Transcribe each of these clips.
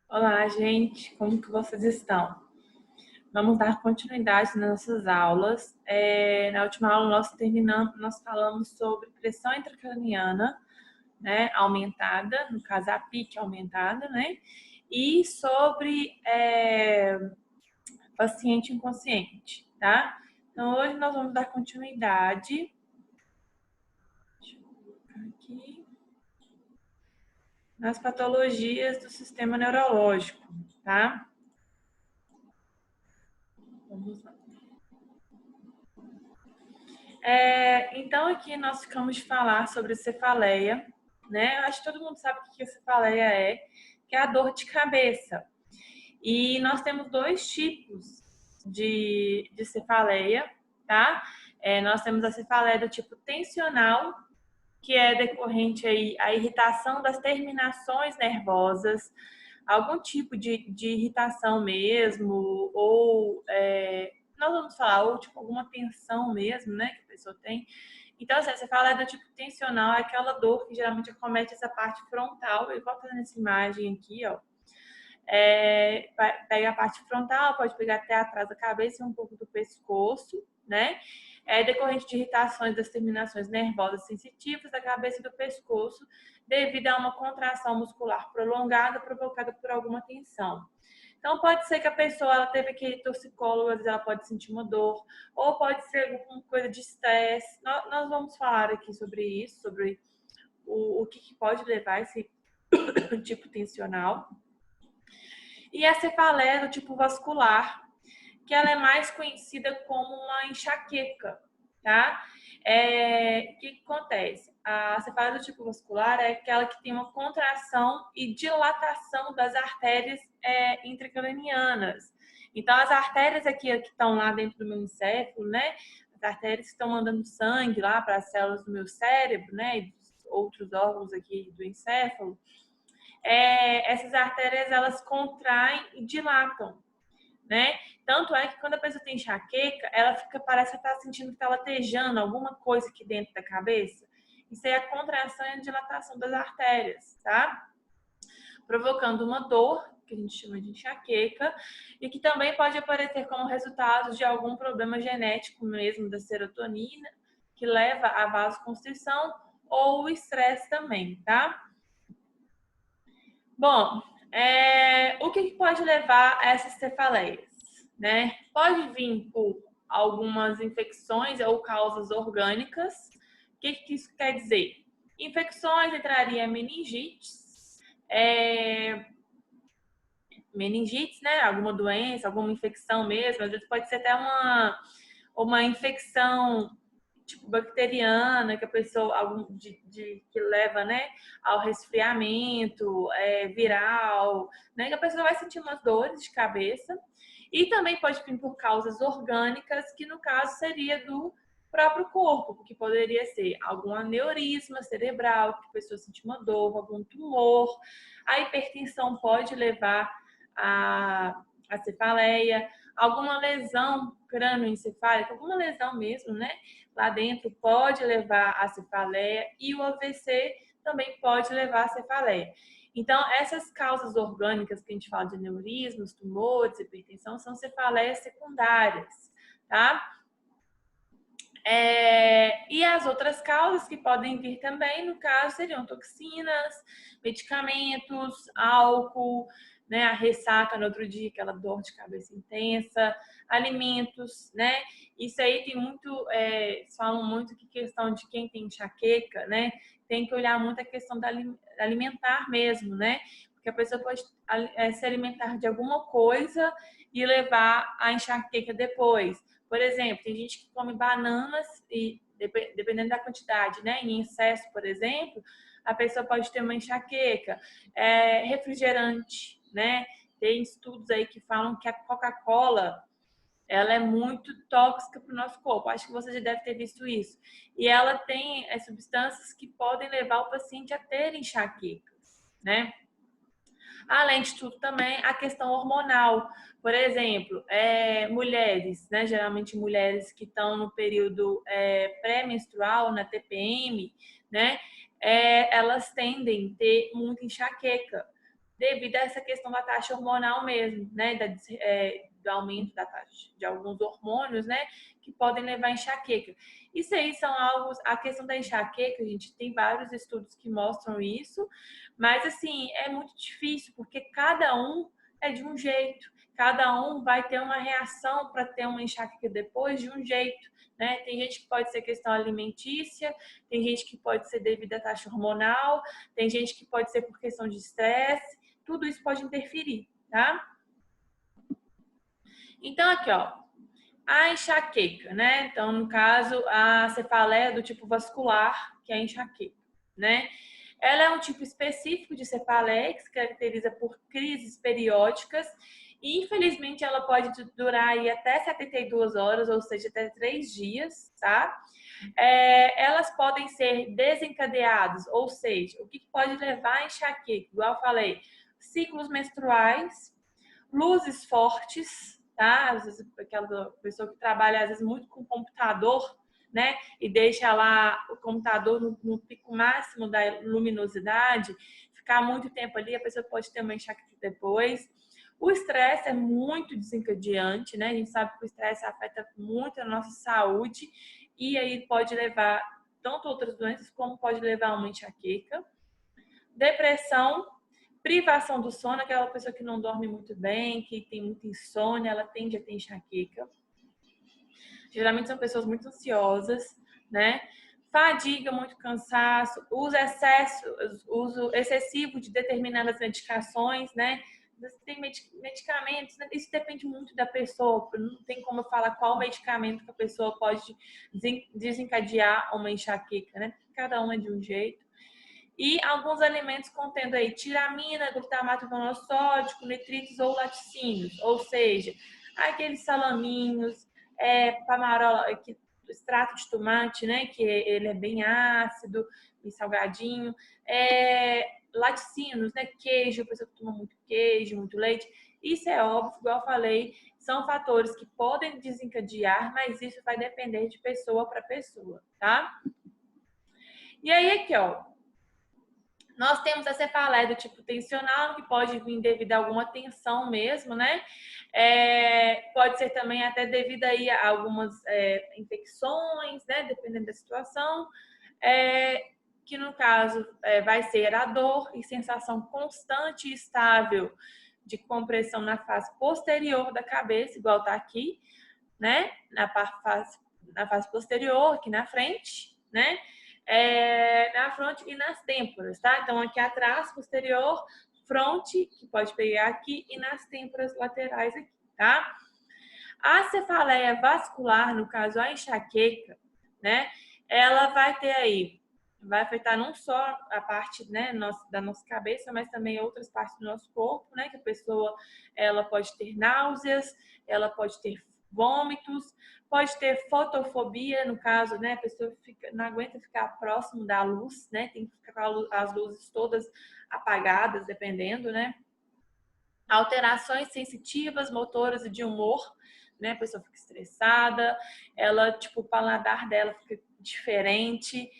Olá, gente, como que vocês estão? Vamos dar continuidade nas nossas aulas. Na última aula nós falamos sobre pressão intracraniana, né, aumentada, no caso a PIC aumentada, né, e sobre paciente inconsciente, tá? Então hoje nós vamos dar continuidade. Deixa eu colocar aqui. Nas patologias do sistema neurológico, tá? Vamos lá. Então, aqui nós ficamos de falar sobre cefaleia, né? Acho que todo mundo sabe o que a cefaleia é, que é a dor de cabeça. E nós temos dois tipos de cefaleia, tá? Nós temos a cefaleia do tipo tensional, que é decorrente aí a irritação das terminações nervosas, algum tipo de irritação mesmo, ou nós vamos falar, ou tipo alguma tensão mesmo, né, que a pessoa tem. Então, assim, você fala do tipo tensional, é aquela dor que geralmente acomete essa parte frontal, igual tá nessa imagem aqui, ó. Pega a parte frontal, pode pegar até atrás da cabeça e um pouco do pescoço, né? É decorrente de irritações das terminações nervosas sensitivas da cabeça e do pescoço, devido a uma contração muscular prolongada provocada por alguma tensão. Então, pode ser que a pessoa ela teve que ir torcicólogo, às vezes ela pode sentir uma dor, ou pode ser alguma coisa de estresse. Nós vamos falar aqui sobre isso, sobre o que pode levar esse tipo tensional. E a cefaleia do tipo vascular, que ela é mais conhecida como uma enxaqueca, tá? O que acontece? A cefaleia do tipo vascular é aquela que tem uma contração e dilatação das artérias intracranianas. Então, as artérias aqui que estão lá dentro do meu encéfalo, né? As artérias que estão mandando sangue lá para as células do meu cérebro, né? E dos outros órgãos aqui do encéfalo, essas artérias elas contraem e dilatam, né? Tanto é que quando a pessoa tem enxaqueca, ela fica, parece que está sentindo que está latejando alguma coisa aqui dentro da cabeça. Isso é a contração e a dilatação das artérias, tá? Provocando uma dor, que a gente chama de enxaqueca, e que também pode aparecer como resultado de algum problema genético mesmo da serotonina, que leva à vasoconstrição, ou o estresse também, tá? Bom, o que pode levar a essas cefaleias? Né? Pode vir por algumas infecções ou causas orgânicas. O que isso quer dizer? Infecções entraria meningites, meningites, né? Alguma doença, alguma infecção mesmo. Às vezes pode ser até uma infecção tipo bacteriana, que a pessoa, que leva, né, ao resfriamento, viral, né, que a pessoa vai sentir umas dores de cabeça. E também pode vir por causas orgânicas, que no caso seria do próprio corpo, que poderia ser algum aneurisma cerebral, que a pessoa sentir uma dor, algum tumor. A hipertensão pode levar a cefaleia, alguma lesão crânioencefálica, alguma lesão mesmo, né? Lá dentro pode levar a cefaleia e o AVC também pode levar a cefaleia. Então, essas causas orgânicas que a gente fala de aneurismos, tumores, hipertensão, são cefaleias secundárias, tá? E as outras causas que podem vir também, no caso, seriam toxinas, medicamentos, álcool, né, a ressaca no outro dia, aquela dor de cabeça intensa, alimentos, né? Isso aí tem muito, falam muito que questão de quem tem enxaqueca, né? Tem que olhar muito a questão da alimentar mesmo, né? Porque a pessoa pode se alimentar de alguma coisa e levar a enxaqueca depois. Por exemplo, tem gente que come bananas e, dependendo da quantidade, né, em excesso, por exemplo, a pessoa pode ter uma enxaqueca. Refrigerante, né? Tem estudos aí que falam que a Coca-Cola ela é muito tóxica para o nosso corpo. Acho que você já deve ter visto isso. E ela tem substâncias que podem levar o paciente a ter enxaquecas, né? Além de tudo, também a questão hormonal. Por exemplo, mulheres, né? Geralmente mulheres que estão no período pré-menstrual, na TPM, né? Elas tendem a ter muita enxaqueca. devido a essa questão da taxa hormonal mesmo, né? Do aumento da taxa de alguns hormônios, né? Que podem levar a enxaqueca. Isso aí são algo, a questão da enxaqueca, a gente tem vários estudos que mostram isso, mas assim, é muito difícil, porque cada um é de um jeito, cada um vai ter uma reação para ter uma enxaqueca depois de um jeito, né? Tem gente que pode ser questão alimentícia, tem gente que pode ser devido à taxa hormonal, tem gente que pode ser por questão de estresse, tudo isso pode interferir, tá? Então, aqui, ó, a enxaqueca, né? Então, no caso, a cefaleia do tipo vascular, que é a enxaqueca, né? Ela é um tipo específico de cefaleia que se caracteriza por crises periódicas e, infelizmente, ela pode durar aí até 72 horas, ou seja, até 3 dias, tá? Elas podem ser desencadeadas, ou seja, o que pode levar a enxaqueca? Igual eu falei, ciclos menstruais, luzes fortes, tá? Às vezes aquela pessoa que trabalha às vezes muito com computador, né? E deixa lá o computador no pico máximo da luminosidade, ficar muito tempo ali, a pessoa pode ter uma enxaqueca depois. O estresse é muito desencadeante, né? A gente sabe que o estresse afeta muito a nossa saúde e aí pode levar tanto outras doenças como pode levar a uma enxaqueca. Depressão, privação do sono, aquela pessoa que não dorme muito bem, que tem muita insônia, ela tende a ter enxaqueca. Geralmente são pessoas muito ansiosas, né? Fadiga, muito cansaço, uso excessivo de determinadas medicações, né? Tem medicamentos, né? Isso depende muito da pessoa, não tem como eu falar qual medicamento que a pessoa pode desencadear uma enxaqueca, né? Cada um é de um jeito. E alguns alimentos contendo aí tiramina, glutamato monossódico, nitritos ou laticínios, ou seja, aqueles salaminhos, pamarola, extrato de tomate, né, que ele é bem ácido e salgadinho, laticínios, né, queijo, a pessoa que toma muito queijo, muito leite, isso é óbvio, igual eu falei, são fatores que podem desencadear, mas isso vai depender de pessoa para pessoa, tá? E aí aqui, ó, nós temos a cefaleia do tipo tensional, que pode vir devido a alguma tensão mesmo, né? Pode ser também até devido aí a algumas infecções, né? Dependendo da situação. Que no caso vai ser a dor e sensação constante e estável de compressão na face posterior da cabeça, igual tá aqui, né? Na face posterior, aqui na frente, né? Na fronte e nas têmporas, tá? Então, aqui atrás, posterior, fronte, que pode pegar aqui, e nas têmporas laterais aqui, tá? A cefaleia vascular, no caso a enxaqueca, né? Ela vai ter aí, vai afetar não só a parte, né, da nossa cabeça, mas também outras partes do nosso corpo, né? Que a pessoa, ela pode ter náuseas, ela pode ter vômitos, pode ter fotofobia, no caso, né? A pessoa não aguenta ficar próximo da luz, né? Tem que ficar com as luzes todas apagadas, dependendo, né? Alterações sensitivas, motoras e de humor, né? A pessoa fica estressada, ela, tipo, o paladar dela fica diferente,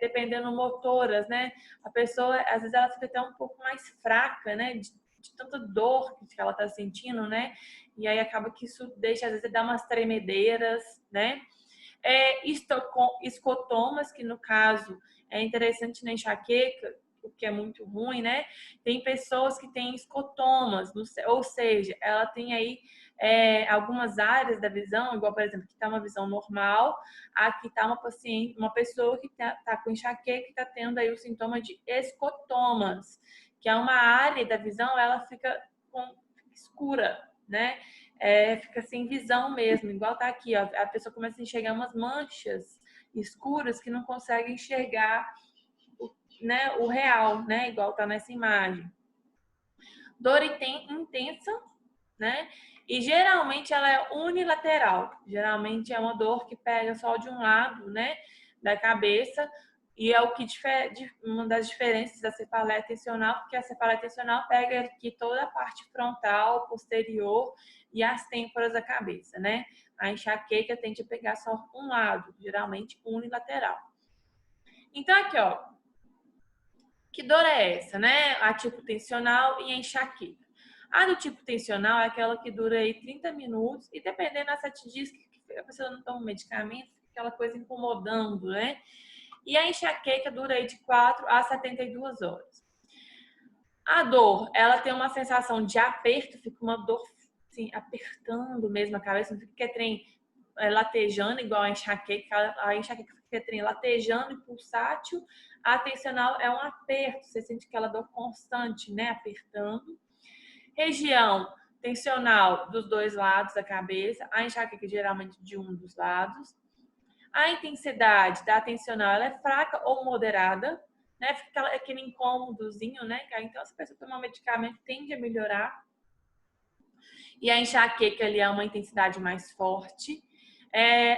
dependendo motoras, né? A pessoa, às vezes, ela fica até um pouco mais fraca, né? De tanta dor que ela tá sentindo, né? E aí acaba que isso deixa, às vezes, dá umas tremedeiras, né? Escotomas, que no caso é interessante na enxaqueca, o que é muito ruim, né? Tem pessoas que têm escotomas, ou seja, ela tem aí algumas áreas da visão, igual, por exemplo, que está uma visão normal, aqui está uma pessoa que tá com enxaqueca, que está tendo aí o sintoma de escotomas, que é uma área da visão, ela fica escura, né? Fica sem visão mesmo, igual tá aqui, ó, a pessoa começa a enxergar umas manchas escuras que não consegue enxergar né, o real, né? Igual tá nessa imagem. Dor intensa, né? E geralmente ela é unilateral. Geralmente é uma dor que pega só de um lado, né? Da cabeça. E é o que uma das diferenças da cefaleia tensional, porque a cefaleia tensional pega aqui toda a parte frontal, posterior e as têmporas da cabeça, né? A enxaqueca tende a pegar só um lado, geralmente unilateral. Então aqui, ó, Que dor é essa, né? A tipo tensional e a enxaqueca. A do tipo tensional é aquela que dura aí 30 minutos e dependendo da 7 dias que a pessoa não toma medicamento, aquela coisa incomodando, né? E a enxaqueca dura aí de 4 a 72 horas. A dor, ela tem uma sensação de aperto, fica uma dor assim, apertando mesmo a cabeça, não fica que é trem latejando igual a enxaqueca fica trem latejando e pulsátil. A tensional é um aperto, você sente aquela dor constante, né, apertando. Região tensional dos dois lados da cabeça, a enxaqueca geralmente de um dos lados. A intensidade da tensional ela é fraca ou moderada, né? Fica aquele incômodozinho, né? Então, se a pessoa tomar um medicamento, tende a melhorar. E a enxaqueca ali é uma intensidade mais forte.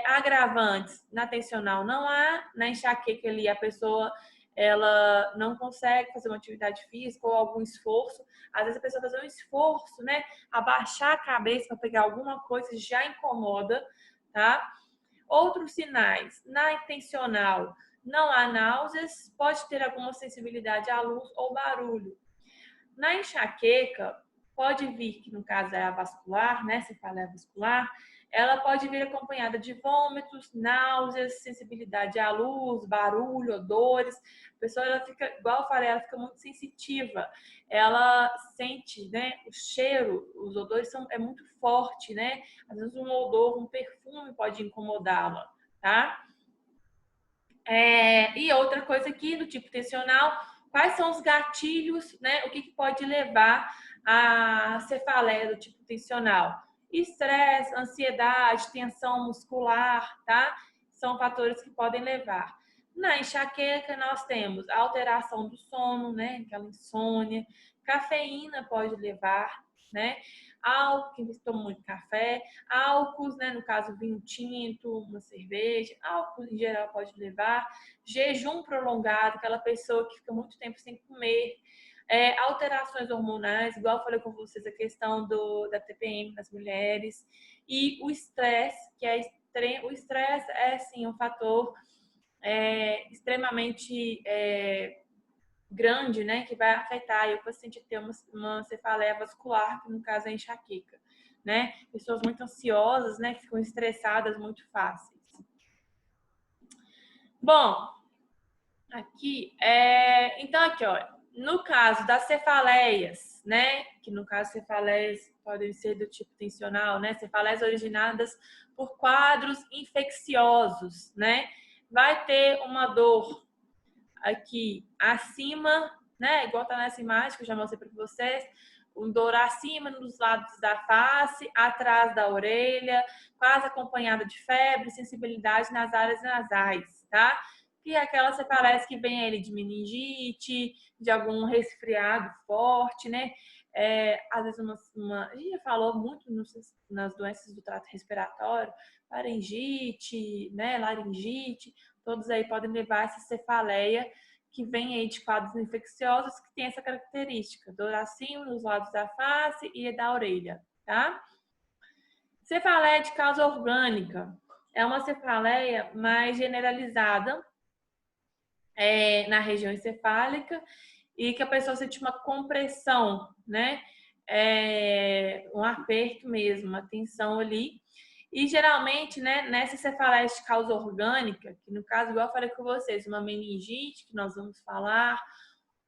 Agravantes na tensional não há, na enxaqueca ali a pessoa ela não consegue fazer uma atividade física ou algum esforço. Às vezes a pessoa fazer um esforço, né? Abaixar a cabeça para pegar alguma coisa já incomoda, tá? Outros sinais, na intencional não há náuseas, pode ter alguma sensibilidade à luz ou barulho. Na enxaqueca, pode vir, que no caso é a vascular, né, cefaleia vascular, ela pode vir acompanhada de vômitos, náuseas, sensibilidade à luz, barulho, odores. A pessoa, ela fica, igual eu falei, ela fica muito sensitiva. Ela sente, né, o cheiro, os odores é muito forte, né? Às vezes um odor, um perfume pode incomodá-la, tá? E outra coisa aqui, do tipo tensional, quais são os gatilhos, né? O que pode levar a cefaleia do tipo tensional? Estresse, ansiedade, tensão muscular, tá? São fatores que podem levar. Na enxaqueca, nós temos a alteração do sono, né? Aquela insônia. Cafeína pode levar, né? Álcool, quem toma muito café, álcools, né? No caso, vinho tinto, uma cerveja, álcool em geral pode levar, jejum prolongado, aquela pessoa que fica muito tempo sem comer, alterações hormonais, igual eu falei com vocês, a questão da TPM nas mulheres, e o estresse, que é extremo. O estresse é, sim, um fator extremamente grande, né, que vai afetar o paciente ter uma cefaleia vascular, que no caso é enxaqueca, né? Pessoas muito ansiosas, né, que ficam estressadas muito fáceis. Bom, aqui, então aqui, ó, no caso das cefaleias, né, que no caso cefaleias podem ser do tipo tensional, né, cefaleias originadas por quadros infecciosos, né, vai ter uma dor aqui acima, né, igual tá nessa imagem que eu já mostrei para vocês, um dor acima nos lados da face, atrás da orelha, quase acompanhada de febre, sensibilidade nas áreas nasais, tá? Que é aquela cefaleia que vem ali de meningite, de algum resfriado forte, né? Às vezes a gente já falou muito nas doenças do trato respiratório, faringite, né, laringite, todos aí podem levar essa cefaleia que vem aí de quadros infecciosos que tem essa característica, dor acima nos lados da face e da orelha, tá? Cefaleia de causa orgânica é uma cefaleia mais generalizada na região encefálica e que a pessoa sente uma compressão, né? Um aperto mesmo, uma tensão ali. E geralmente, né, nessa cefaleia de causa orgânica, que no caso, igual eu falei com vocês, uma meningite, que nós vamos falar,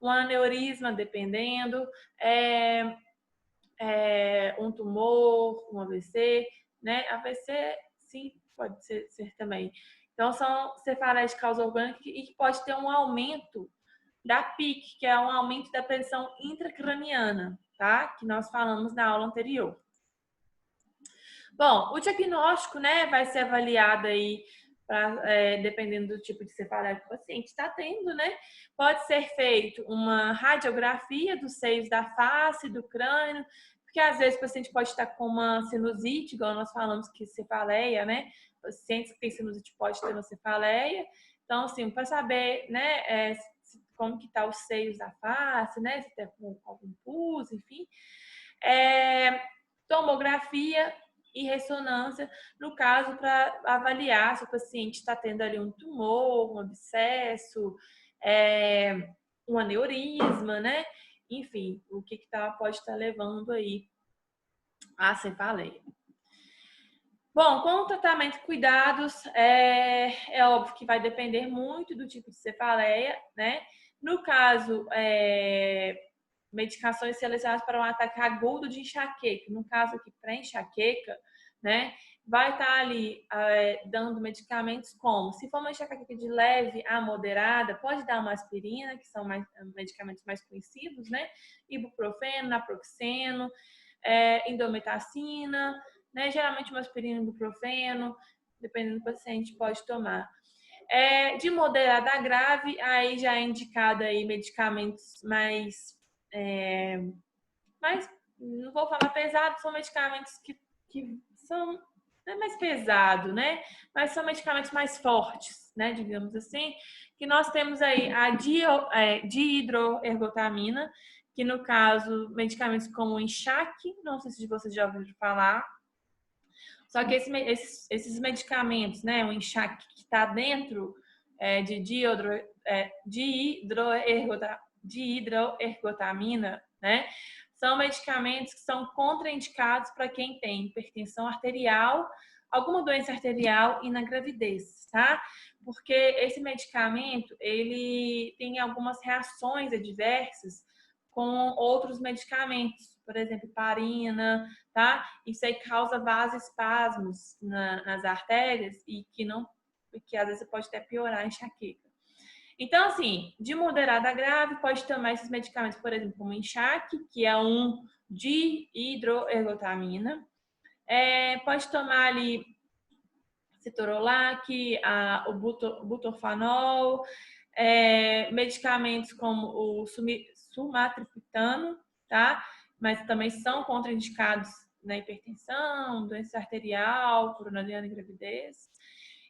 um aneurisma, dependendo, um tumor, um AVC, né? AVC, sim, pode ser também. Então, são cefaleias de causa orgânica e que pode ter um aumento da PIC, que é um aumento da pressão intracraniana, tá? Que nós falamos na aula anterior. Bom, o diagnóstico, né, vai ser avaliado aí, dependendo do tipo de cefaleia que o paciente está tendo, né? Pode ser feito uma radiografia dos seios da face, do crânio, porque às vezes o paciente pode estar com uma sinusite, igual nós falamos que cefaleia, né? Pacientes que têm sinusite pode ter uma cefaleia. Então, assim, para saber, né, como que tá os seios da face, né? Se tem algum pus, enfim. Tomografia e ressonância, no caso, para avaliar se o paciente está tendo ali um tumor, um abscesso, um aneurisma, né? Enfim, o que pode estar levando aí à cefaleia. Bom, com o tratamento e cuidados, é óbvio que vai depender muito do tipo de cefaleia, né? No caso, medicações selecionadas para um ataque agudo de enxaqueca. No caso aqui, para enxaqueca, né? Vai estar ali dando medicamentos como, se for uma enxaqueca de leve a moderada, pode dar uma aspirina, que são medicamentos mais conhecidos, né? Ibuprofeno, naproxeno, indometacina, né? Geralmente uma aspirina, ibuprofeno, dependendo do paciente, pode tomar. De moderada a grave, aí já é indicado aí medicamentos mais, não vou falar pesado, são medicamentos que são, não é mais pesado, né? Mas são medicamentos mais fortes, né? Digamos assim, que nós temos aí a dihidroergotamina, que no caso, medicamentos como enxaque, não sei se vocês já ouviram falar, só que esses medicamentos, né, o enxaque que está dentro de dihidroergotamina, né, são medicamentos que são contraindicados para quem tem hipertensão arterial, alguma doença arterial e na gravidez, tá? Porque esse medicamento, ele tem algumas reações adversas com outros medicamentos, por exemplo, heparina, tá? Isso aí causa vasoespasmos nas artérias e que às vezes pode até piorar a enxaqueca. Então, assim, de moderada a grave, pode tomar esses medicamentos, por exemplo, como enxaque, que é um dihidroergotamina. Pode tomar ali cetorolac, o butorfanol, medicamentos como o sumatriptano, tá? Mas também são contraindicados na hipertensão, doença arterial, coronariana e gravidez.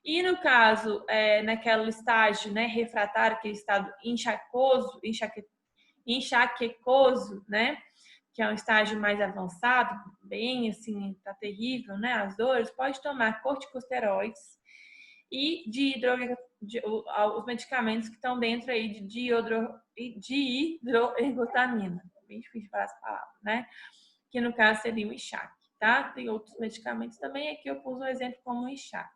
E no caso, naquele estágio, né, refratário, aquele estado enxaquecoso, né, que é um estágio mais avançado, bem assim, tá terrível, né, as dores, pode tomar corticosteroides e os medicamentos que estão dentro aí de dihidroergotamina. Bem difícil falar essa palavra, né? Que no caso seria o enxaque, tá? Tem outros medicamentos também, aqui eu pus um exemplo como o enxaque.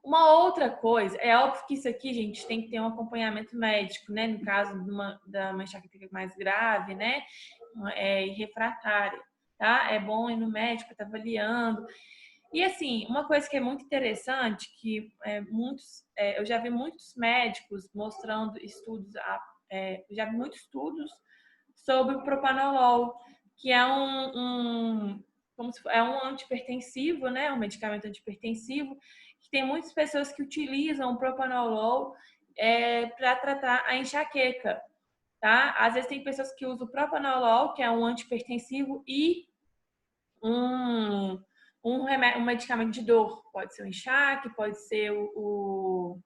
Uma outra coisa, é óbvio que isso aqui, gente, tem que ter um acompanhamento médico, né? No caso de uma enxaqueca mais grave, né? E refratária, tá? É bom ir no médico, tá avaliando. E assim, uma coisa que é muito interessante, que eu já vi muitos médicos mostrando estudos, já vi muitos estudos sobre o propanolol, que é um antihipertensivo, né? Um medicamento antihipertensivo, que tem muitas pessoas que utilizam o propanolol para tratar a enxaqueca, tá? Às vezes tem pessoas que usam o propanolol, que é um antihipertensivo, e um medicamento de dor. Pode ser o enxaque, pode ser o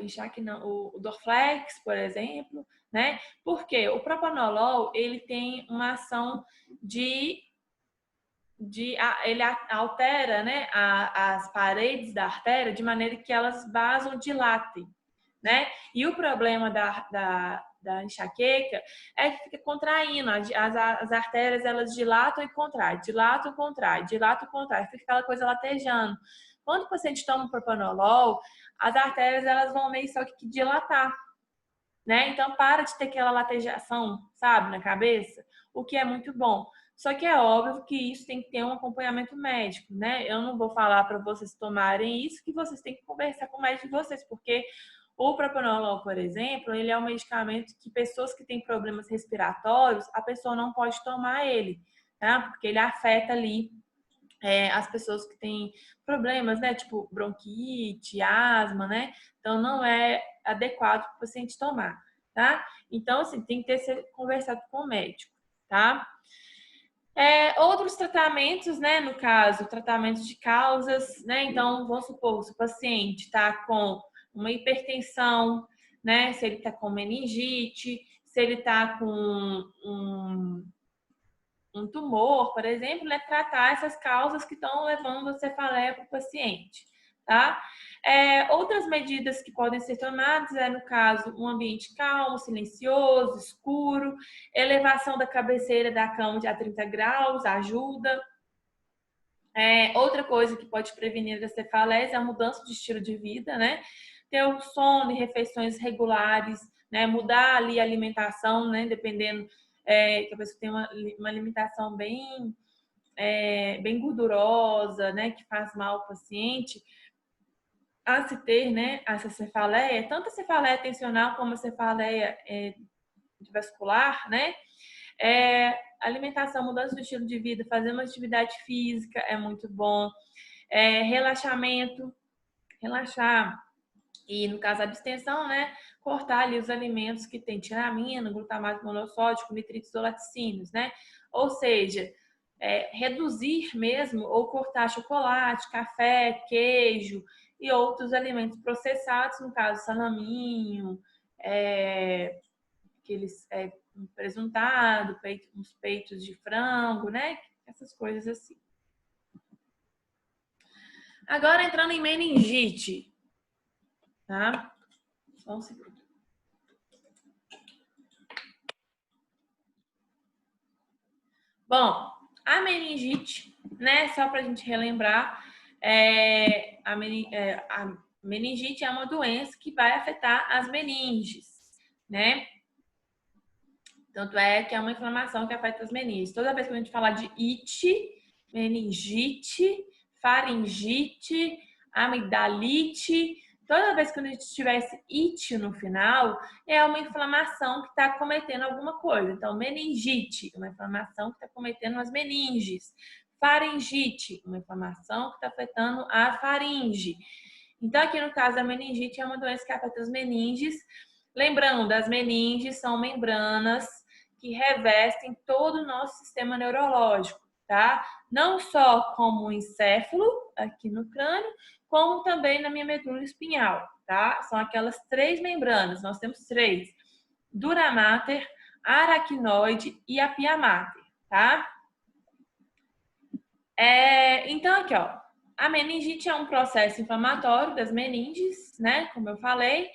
enxaque não, o Dorflex, por exemplo, né? Porque o propanolol, ele tem uma ação ele altera, né, as paredes da artéria de maneira que elas vasodilatem, né? E o problema da enxaqueca é que fica contraindo. As artérias, elas dilatam e contraem, dilatam, contraem, dilatam, contraem. Fica aquela coisa latejando. Quando o paciente toma propanolol, as artérias, elas vão meio só que dilatar, né? Então, para de ter aquela latejação, sabe, na cabeça, o que é muito bom. Só que é óbvio que isso tem que ter um acompanhamento médico, né? Eu não vou falar para vocês tomarem isso, que vocês têm que conversar com o médico de vocês, porque o propanolol, por exemplo, ele é um medicamento que pessoas que têm problemas respiratórios, a pessoa não pode tomar ele, tá? Porque ele afeta ali as pessoas que têm problemas, né? Tipo bronquite, asma, né? Então não é adequado para o paciente tomar, tá? Então, assim, tem que ser conversado com o médico, tá? Outros tratamentos, né? No caso, tratamentos de causas, né? Então, vamos supor, se o paciente está com uma hipertensão, né? Se ele está com meningite, se ele está com um tumor, por exemplo, né? Tratar essas causas que estão levando a cefaleia para o paciente, tá? Outras medidas que podem ser tomadas no caso, um ambiente calmo, silencioso, escuro, elevação da cabeceira da cama a 30 graus, ajuda. Outra coisa que pode prevenir as cefaleias é a mudança de estilo de vida, né? Ter o sono e refeições regulares, né? Mudar ali a alimentação, né? Dependendo que a pessoa tem uma alimentação bem gordurosa, né? Que faz mal ao paciente. A se ter, né? Essa cefaleia, tanto a cefaleia tensional como a cefaleia vascular, né? Alimentação, mudança do estilo de vida, fazer uma atividade física é muito bom. Relaxamento, relaxar. E no caso da abstenção, né? Cortar ali os alimentos que tem tiramina, glutamato monossódico, nitritos ou laticínios, né? Ou seja, reduzir mesmo ou cortar chocolate, café, queijo e outros alimentos processados, no caso salaminho, aqueles presuntado, uns peitos de frango, né? Essas coisas assim. Agora entrando em meningite, tá? Só um segundo. Bom, a meningite, né? Só para a gente relembrar, a meningite é uma doença que vai afetar as meninges, né? Tanto é que é uma inflamação que afeta as meninges. Toda vez que a gente falar de ite, meningite, faringite, amigdalite, toda vez que a gente tiver esse ite no final, é uma inflamação que está cometendo alguma coisa. Então, meningite, uma inflamação que está cometendo as meninges. Faringite, uma inflamação que está afetando a faringe. Então, aqui no caso, a meningite é uma doença que afeta as meninges. Lembrando, as meninges são membranas que revestem todo o nosso sistema neurológico, tá? Não só como o encéfalo, aqui no crânio, como também na minha medula espinhal, tá? São aquelas 3 membranas, nós temos 3. Dura mater, aracnoide e a pia mater, tá? Então, aqui, ó. A meningite é um processo inflamatório das meninges, né? Como eu falei.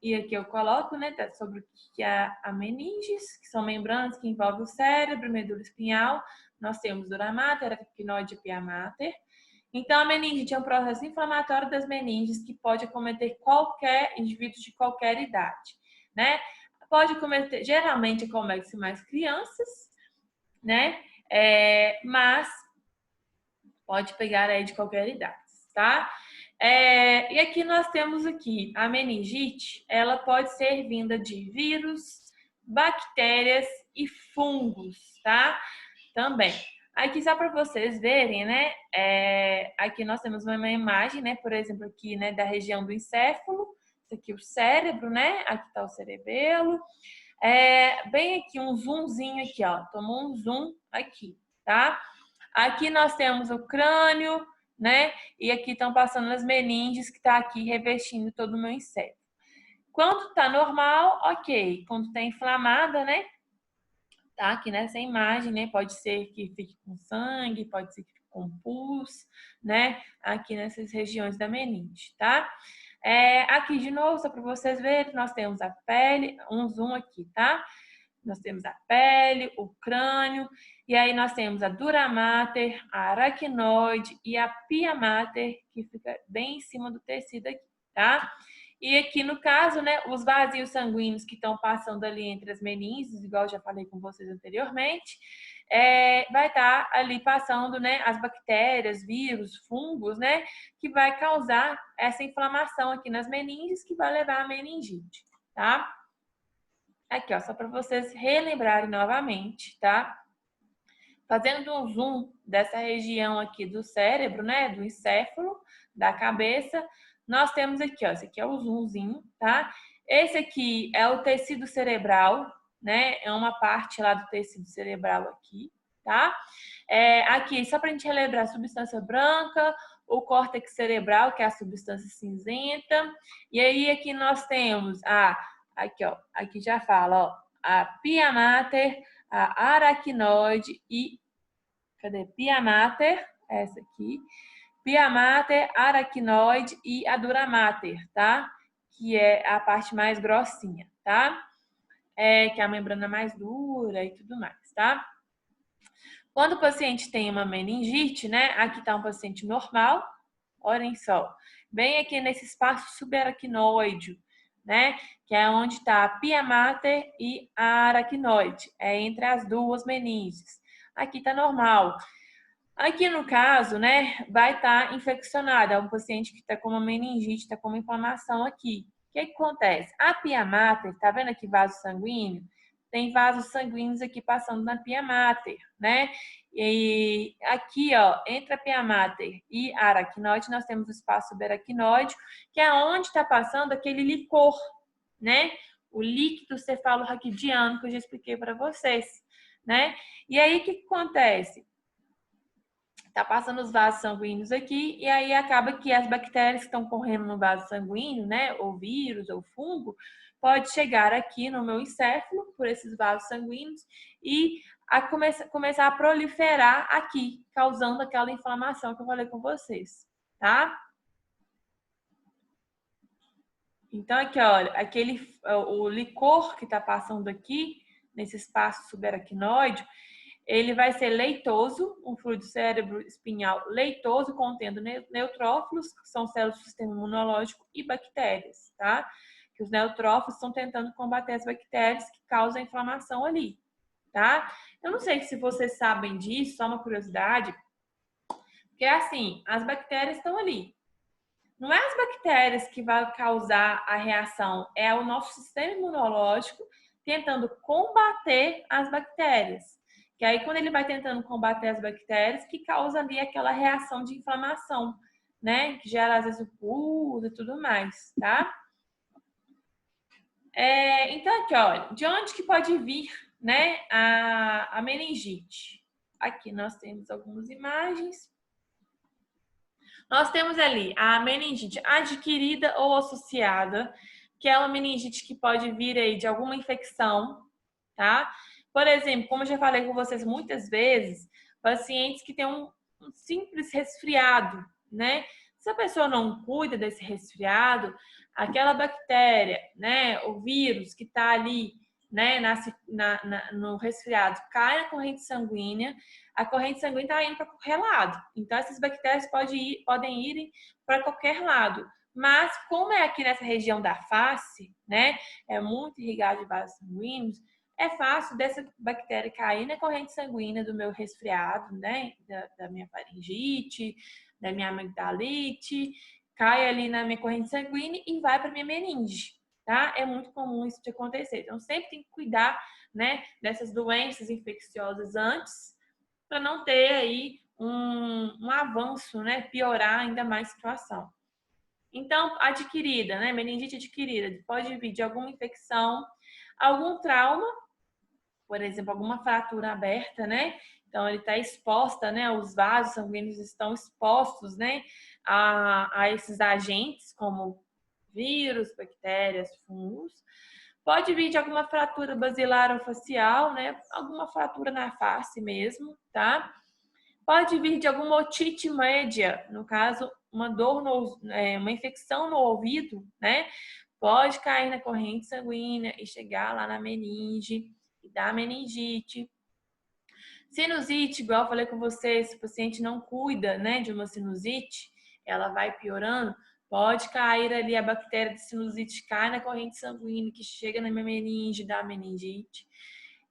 E aqui eu coloco, né, sobre o que é a meninges, que são membranas que envolvem o cérebro, medula espinhal. Nós temos dura mater, aracnoide e pia mater. Então, a meningite é um processo inflamatório das meninges que pode acometer qualquer indivíduo de qualquer idade, né? Pode acometer, geralmente acomete mais crianças, né? Mas pode pegar aí de qualquer idade, tá? E aqui nós temos aqui a meningite, ela pode ser vinda de vírus, bactérias e fungos, tá? Também. Aqui só para vocês verem, né? Aqui nós temos uma imagem, né? Por exemplo, aqui, né? Da região do encéfalo. Isso aqui é o cérebro, né? Aqui está o cerebelo. Bem aqui, um zoomzinho aqui, ó. Tomou um zoom aqui, tá? Aqui nós temos o crânio, né? E aqui estão passando as meninges que tá aqui revestindo todo o meu encéfalo. Quando tá normal, ok. Quando tá inflamada, né? Tá aqui nessa imagem, né? Pode ser que fique com sangue, pode ser que fique com pus, né? Aqui nessas regiões da meninge, tá? Aqui de novo, só para vocês verem, nós temos a pele, um zoom aqui, tá? Nós temos a pele, o crânio, e aí nós temos a dura mater, a aracnoide e a pia mater, que fica bem em cima do tecido aqui, tá? E aqui no caso, né, os vazios sanguíneos que estão passando ali entre as meninges, igual eu já falei com vocês anteriormente, vai estar ali passando, né, as bactérias, vírus, fungos, né, que vai causar essa inflamação aqui nas meninges, que vai levar à meningite, tá? Aqui, ó, só para vocês relembrarem novamente, tá? Fazendo um zoom dessa região aqui do cérebro, né, do encéfalo, da cabeça, nós temos aqui, ó, esse aqui é o zoomzinho, tá? Esse aqui é o tecido cerebral, né? É uma parte lá do tecido cerebral aqui, tá? Aqui, só para a gente relembrar, a substância branca, o córtex cerebral, que é a substância cinzenta. E aí, aqui nós temos aqui, ó, aqui já fala, ó, a pia mater, a aracnoide e... Cadê? Pia mater, essa aqui. pia mater, aracnoide e a dura mater, tá? Que é a parte mais grossinha, tá? Que é a membrana mais dura e tudo mais, tá? Quando o paciente tem uma meningite, né? Aqui tá um paciente normal, olhem só, bem aqui nesse espaço subaracnoide, né? Que é onde está a pia mater e a aracnoide, é entre as duas meninges. Aqui tá normal. Aqui no caso, né, vai estar infeccionado, é um paciente que está com uma meningite, está com uma inflamação aqui. O que acontece? A pia mater, tá vendo aqui vaso sanguíneo? Tem vasos sanguíneos aqui passando na pia mater, né? E aqui, ó, entre a pia mater e a aracnoide, nós temos o espaço subaracnoide, que é onde está passando aquele licor, né? O líquido cefalorraquidiano que eu já expliquei para vocês, né? E aí, o que acontece? Tá passando os vasos sanguíneos aqui e aí acaba que as bactérias que estão correndo no vaso sanguíneo, né, ou vírus ou fungo, pode chegar aqui no meu encéfalo por esses vasos sanguíneos e começar a proliferar aqui, causando aquela inflamação que eu falei com vocês, tá? Então aqui, olha, o licor que está passando aqui nesse espaço subaracnoide, ele vai ser leitoso, um fluido cérebro espinhal leitoso, contendo neutrófilos, que são células do sistema imunológico, e bactérias, tá? Que os neutrófilos estão tentando combater as bactérias que causam a inflamação ali, tá? Eu não sei se vocês sabem disso, só uma curiosidade, porque assim, as bactérias estão ali. Não é as bactérias que vão causar a reação, é o nosso sistema imunológico tentando combater as bactérias. Que aí, quando ele vai tentando combater as bactérias, que causa ali aquela reação de inflamação, né? Que gera, às vezes, o pus e tudo mais, tá? Então, aqui, olha, de onde que pode vir, né, a meningite? Aqui nós temos algumas imagens. Nós temos ali a meningite adquirida ou associada, que é uma meningite que pode vir aí de alguma infecção, tá? Por exemplo, como eu já falei com vocês muitas vezes, pacientes que têm um simples resfriado, né? Se a pessoa não cuida desse resfriado, aquela bactéria, né, o vírus que está ali, né, no resfriado, cai na corrente sanguínea, a corrente sanguínea está indo para qualquer lado. Então, essas bactérias podem ir para qualquer lado. Mas, como é aqui nessa região da face, né, é muito irrigado de vasos sanguíneos, é fácil dessa bactéria cair na corrente sanguínea do meu resfriado, né, da minha faringite, da minha amigdalite, cai ali na minha corrente sanguínea e vai para minha meninge, tá? É muito comum isso de acontecer. Então, sempre tem que cuidar, né, dessas doenças infecciosas antes, para não ter aí um avanço, né, piorar ainda mais a situação. Então, adquirida, né, meningite adquirida, pode vir de alguma infecção, algum trauma, por exemplo, alguma fratura aberta, né? Então, ele está exposta, né? Os vasos sanguíneos estão expostos, né? A esses agentes, como vírus, bactérias, fungos. Pode vir de alguma fratura basilar ou facial, né? Alguma fratura na face mesmo, tá? Pode vir de alguma otite média, no caso, uma dor, uma infecção no ouvido, né? Pode cair na corrente sanguínea e chegar lá na meninge e dar meningite. Sinusite, igual eu falei com você, se o paciente não cuida, né, de uma sinusite, ela vai piorando, pode cair ali a bactéria de sinusite, cai na corrente sanguínea, que chega na minha meninge, dá meningite.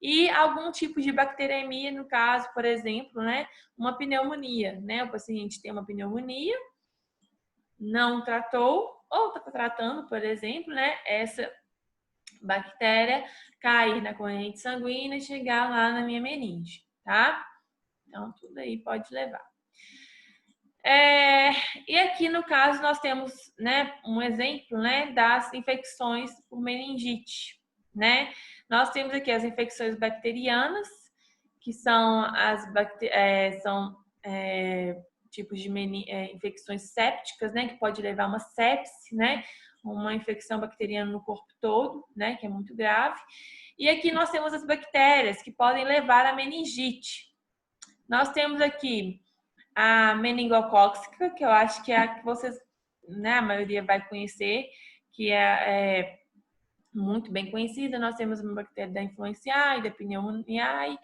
E algum tipo de bacteremia, no caso, por exemplo, né, uma pneumonia, né? O paciente tem uma pneumonia, não tratou, ou está tratando, por exemplo, né, essa bactéria cair na corrente sanguínea e chegar lá na minha meninge, tá? Então, tudo aí pode levar. E aqui, no caso, nós temos, né, um exemplo, né, das infecções por meningite, né? Nós temos aqui as infecções bacterianas, que são tipos de infecções sépticas, né, que pode levar a uma sepse, né, uma infecção bacteriana no corpo todo, né, que é muito grave. E aqui nós temos as bactérias que podem levar a meningite. Nós temos aqui a meningocócica, que eu acho que é a que vocês, né, a maioria vai conhecer, que é muito bem conhecida. Nós temos uma bactéria da influenzae, da pneumoniae,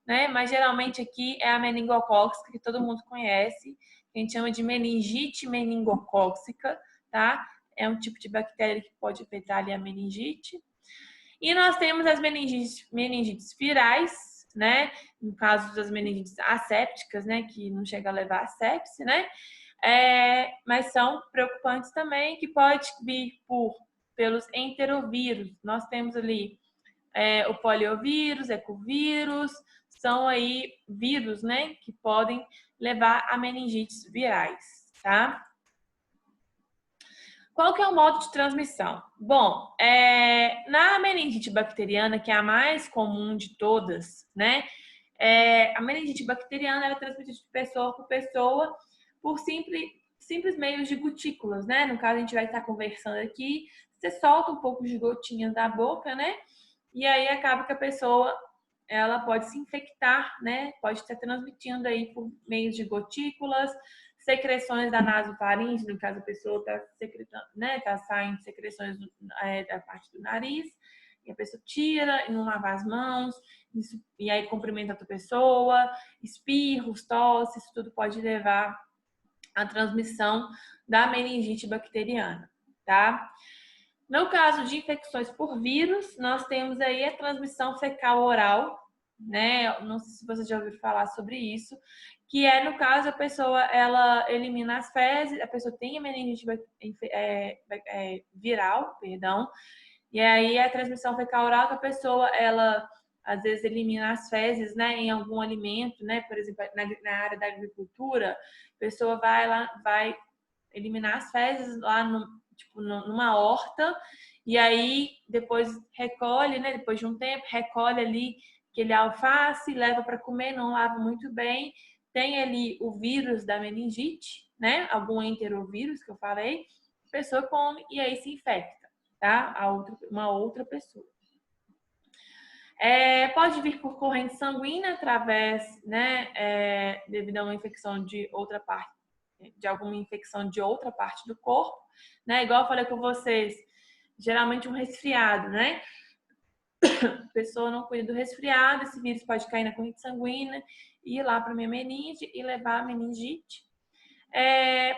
né? Mas geralmente aqui é a meningocócica, que todo mundo conhece, que a gente chama de meningite meningocócica, tá? É um tipo de bactéria que pode afetar ali a meningite. E nós temos as meningites virais, né? No caso das meningites assépticas, né? Que não chega a levar a sepse, né? Mas são preocupantes também, que pode vir pelos enterovírus. Nós temos ali o poliovírus, ecovírus, são aí vírus, né? Que podem levar a meningites virais, tá? Qual que é o modo de transmissão? Bom, na meningite bacteriana, que é a mais comum de todas, né? A meningite bacteriana ela é transmitida de pessoa por pessoa por simples meios de gotículas, né? No caso, a gente vai estar conversando aqui, você solta um pouco de gotinhas da boca, né? E aí acaba que a pessoa ela pode se infectar, né? Pode estar transmitindo aí por meios de gotículas, secreções da nasofaringe, no caso a pessoa está secretando, né? Tá saindo secreções da parte do nariz, e a pessoa tira e não lava as mãos, e aí cumprimenta outra pessoa, espirros, tosse, isso tudo pode levar à transmissão da meningite bacteriana, tá? No caso de infecções por vírus, nós temos aí a transmissão fecal-oral, né? Não sei se vocês já ouviram falar sobre isso, que é, no caso, a pessoa, ela elimina as fezes, a pessoa tem a meningite viral, perdão, e aí a transmissão fecal-oral que a pessoa, ela, às vezes, elimina as fezes, né, em algum alimento, né? Por exemplo, na área da agricultura, a pessoa vai eliminar as fezes lá numa horta, e aí depois recolhe, né? Depois de um tempo, recolhe ali aquele alface, leva para comer, não lava muito bem, tem ali o vírus da meningite, né? Algum enterovírus que eu falei, a pessoa come e aí se infecta, tá? Uma outra pessoa. Pode vir por corrente sanguínea através, né? Devido a uma infecção de outra parte, de alguma infecção de outra parte do corpo, né? Igual eu falei com vocês, geralmente um resfriado, né? A pessoa não cuida do resfriado, esse vírus pode cair na corrente sanguínea, ir lá para a minha meninge e levar a meningite.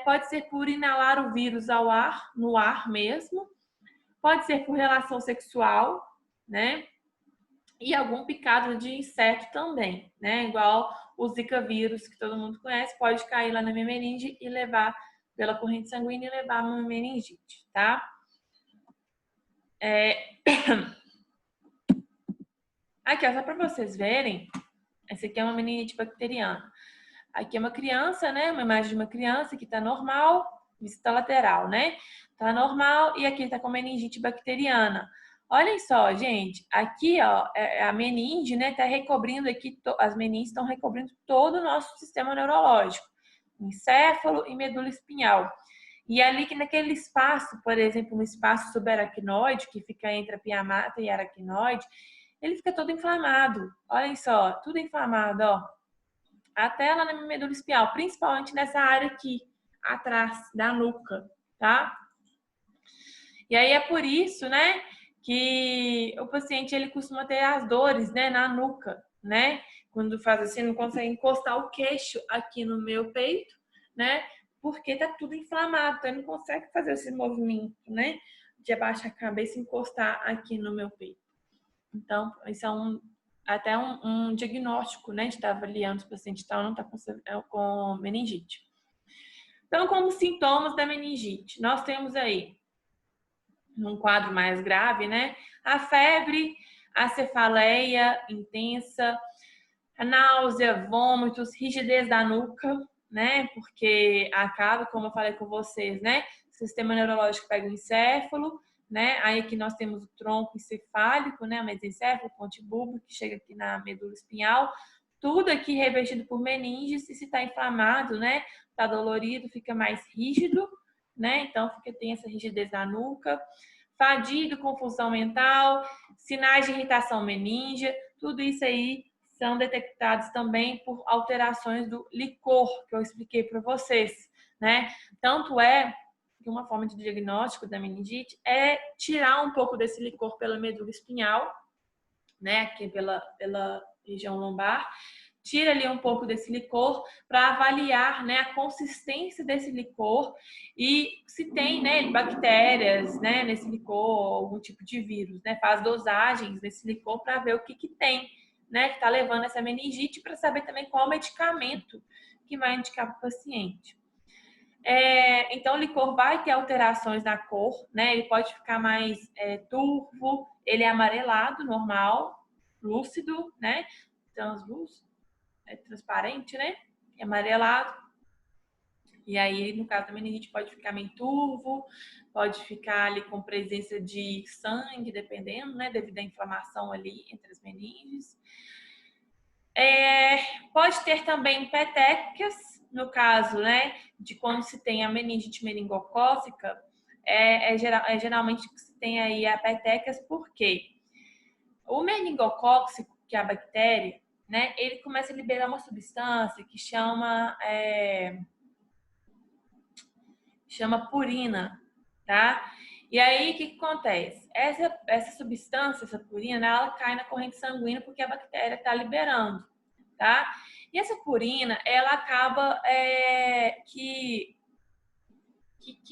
Pode ser por inalar o vírus ao ar, no ar mesmo. Pode ser por relação sexual, né? E algum picado de inseto também, né? Igual o Zika vírus, que todo mundo conhece, pode cair lá na minha meninge e levar pela corrente sanguínea e levar uma meningite, tá? Aqui, ó, só para vocês verem, essa aqui é uma meningite bacteriana. Aqui é uma criança, né? Uma imagem de uma criança que tá normal, vista lateral, né? Tá normal e aqui tá com meningite bacteriana. Olhem só, gente, aqui, ó, a meninge, né, tá recobrindo aqui, as meninges estão recobrindo todo o nosso sistema neurológico, encéfalo e medula espinhal. E ali que naquele espaço, por exemplo, no espaço subaracnoide, que fica entre a pia mater e a aracnoide, ele fica todo inflamado. Olhem só, tudo inflamado, ó. Até lá na medula espinhal, principalmente nessa área aqui, atrás da nuca, tá? E aí é por isso, né, que o paciente ele costuma ter as dores, né, na nuca, né? Quando faz assim, não consegue encostar o queixo aqui no meu peito, né? Porque tá tudo inflamado, então ele não consegue fazer esse movimento, né? De abaixar a cabeça e encostar aqui no meu peito. Então, isso é até um diagnóstico, né? De estar avaliando se o paciente está ou não está com meningite. Então, como sintomas da meningite, nós temos aí, num quadro mais grave, né? A febre, a cefaleia intensa, a náusea, vômitos, rigidez da nuca, né? Porque acaba, como eu falei com vocês, né? O sistema neurológico pega o encéfalo, né? Aí aqui nós temos o tronco encefálico, né? O mesencéfalo, ponte bulbo, que chega aqui na medula espinhal. Tudo aqui revestido por meninges, e se está inflamado, né? Está dolorido, fica mais rígido, né? Então, tem essa rigidez na nuca. Fadiga, confusão mental, sinais de irritação meníngea, tudo isso aí são detectados também por alterações do licor, que eu expliquei para vocês, né? Tanto é que uma forma de diagnóstico da meningite é tirar um pouco desse licor pela medula espinhal, né? Aqui pela região lombar. Tira ali um pouco desse licor para avaliar, né, a consistência desse licor e se tem, né, bactérias, né, nesse licor, algum tipo de vírus, né? Faz dosagens desse licor para ver o que tem, né, que está levando essa meningite, para saber também qual medicamento que vai indicar para o paciente. Então, o licor vai ter alterações na cor, né? Ele pode ficar mais turvo, ele é amarelado, normal, lúcido, né? Translúcido. É transparente, né? É amarelado. E aí, no caso da meningite, pode ficar meio turvo, pode ficar ali com presença de sangue, dependendo, né? Devido à inflamação ali entre as meninges. Pode ter também petequias, no caso, né? De quando se tem a meningite meningocócica, geralmente se tem aí a petequias, por quê? O meningocócico, que é a bactéria, né, ele começa a liberar uma substância que chama purina, tá? E aí, o que acontece? Essa substância, essa purina, ela cai na corrente sanguínea porque a bactéria está liberando, tá? E essa purina, ela acaba que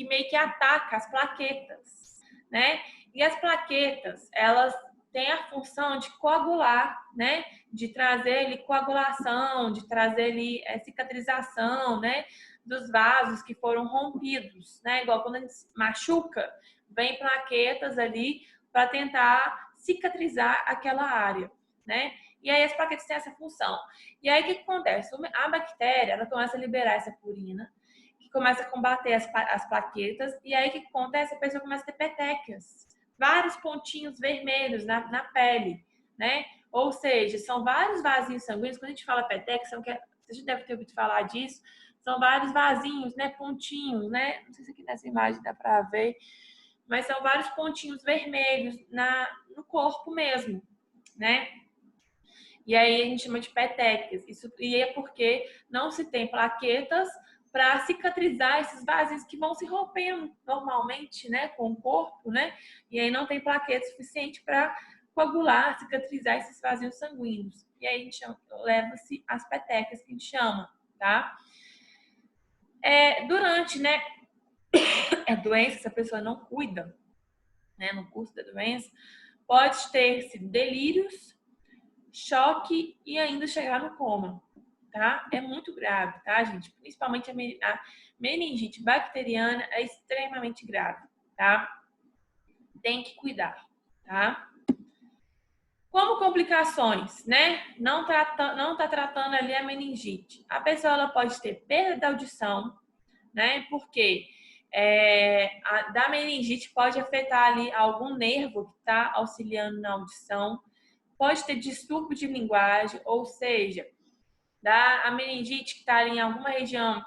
meio que ataca as plaquetas, né? E as plaquetas, elas têm a função de coagular, né? De trazer ali coagulação, de trazer ali cicatrização, né? Dos vasos que foram rompidos, né? Igual quando a gente machuca, vem plaquetas ali para tentar cicatrizar aquela área, né? E aí as plaquetas têm essa função. E aí o que acontece? A bactéria, ela começa a liberar essa purina, que começa a combater as plaquetas, e aí o que acontece? A pessoa começa a ter petequias, vários pontinhos vermelhos na pele, né? Ou seja, são vários vasinhos sanguíneos. Quando a gente fala peteca, você já deve ter ouvido falar disso, são vários vasinhos, né? Pontinhos, né? Não sei se aqui nessa imagem dá para ver, mas são vários pontinhos vermelhos no corpo mesmo, né? E aí a gente chama de petequias. E é porque não se tem plaquetas para cicatrizar esses vasinhos que vão se rompendo normalmente, né, com o corpo, né? E aí não tem plaqueta suficiente para coagular, cicatrizar esses vasinhos sanguíneos. E aí a gente leva-se as petequias que a gente chama, tá? Durante, né, a doença, se a pessoa não cuida, né, no curso da doença, pode ter-se delírios, choque e ainda chegar no coma, tá? É muito grave, tá, gente? Principalmente a meningite bacteriana é extremamente grave, tá? Tem que cuidar, tá? Como complicações, né? Não tá tratando ali a meningite. A pessoa ela pode ter perda da audição, né? Porque da meningite pode afetar ali algum nervo que está auxiliando na audição. Pode ter distúrbio de linguagem, ou seja, a meningite que está ali em alguma região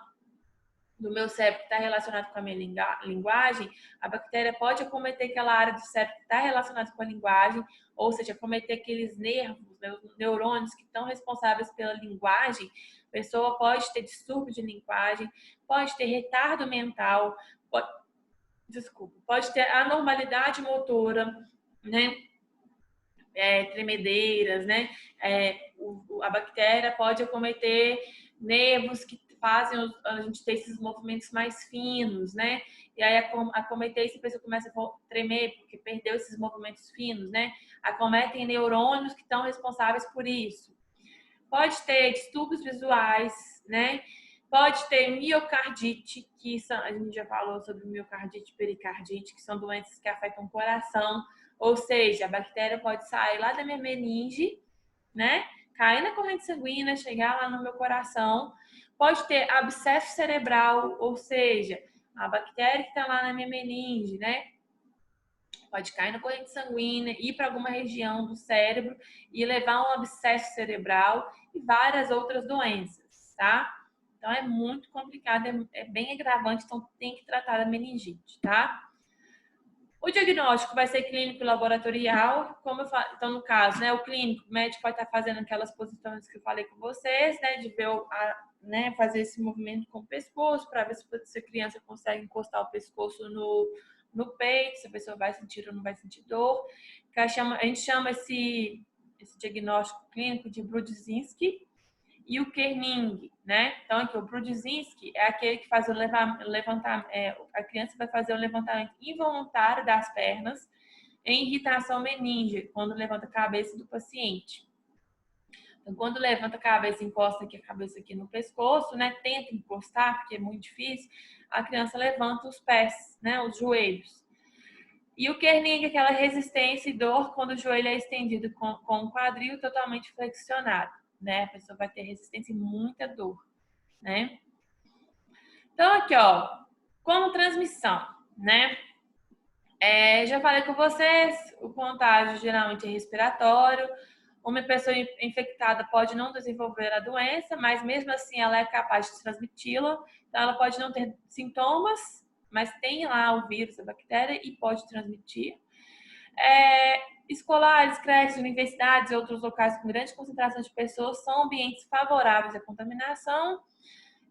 do meu cérebro que está relacionado com a minha linguagem, a bactéria pode acometer aquela área do cérebro que está relacionada com a linguagem, ou seja, acometer aqueles nervos, né, os neurônios que estão responsáveis pela linguagem. A pessoa pode ter distúrbio de linguagem, pode ter retardo mental, pode ter anormalidade motora, né? Tremedeiras, né? A bactéria pode acometer nervos que fazem a gente ter esses movimentos mais finos, né? E aí acometer isso, a pessoa começa a tremer porque perdeu esses movimentos finos, né? Acometem neurônios que estão responsáveis por isso. Pode ter distúrbios visuais, né? Pode ter miocardite, a gente já falou sobre miocardite, pericardite, que são doenças que afetam o coração. Ou seja, a bactéria pode sair lá da minha meninge, né? Cair na corrente sanguínea, chegar lá no meu coração. Pode ter abscesso cerebral, ou seja, a bactéria que está lá na minha meninge, né? Pode cair na corrente sanguínea, ir para alguma região do cérebro e levar um abscesso cerebral e várias outras doenças, tá? Então é muito complicado, é bem agravante, então tem que tratar da meningite, tá? O diagnóstico vai ser clínico e laboratorial, como eu falo, então no caso, né, o clínico, o médico vai estar fazendo aquelas posições que eu falei com vocês, né, de ver, fazer esse movimento com o pescoço, para ver se a criança consegue encostar o pescoço no peito, se a pessoa vai sentir ou não vai sentir dor. A gente chama esse diagnóstico clínico de Brudzinski e o Kerning, né? Então, aqui, o Brudzinski é aquele que faz o levantamento, a criança vai fazer o levantamento involuntário das pernas em irritação meníngea, quando levanta a cabeça do paciente. Então, quando levanta a cabeça, encosta aqui a cabeça aqui no pescoço, né? Tenta encostar, porque é muito difícil, a criança levanta os pés, né? Os joelhos. E o Kerning é aquela resistência e dor quando o joelho é estendido com o quadril totalmente flexionado, né? A pessoa vai ter resistência e muita dor, né? Então, aqui, ó, como transmissão, né? Já falei com vocês, o contágio geralmente é respiratório. Uma pessoa infectada pode não desenvolver a doença, mas mesmo assim ela é capaz de transmiti-la. Então, ela pode não ter sintomas, mas tem lá o vírus, a bactéria, e pode transmitir. Escolares, creches, universidades e outros locais com grande concentração de pessoas são ambientes favoráveis à contaminação.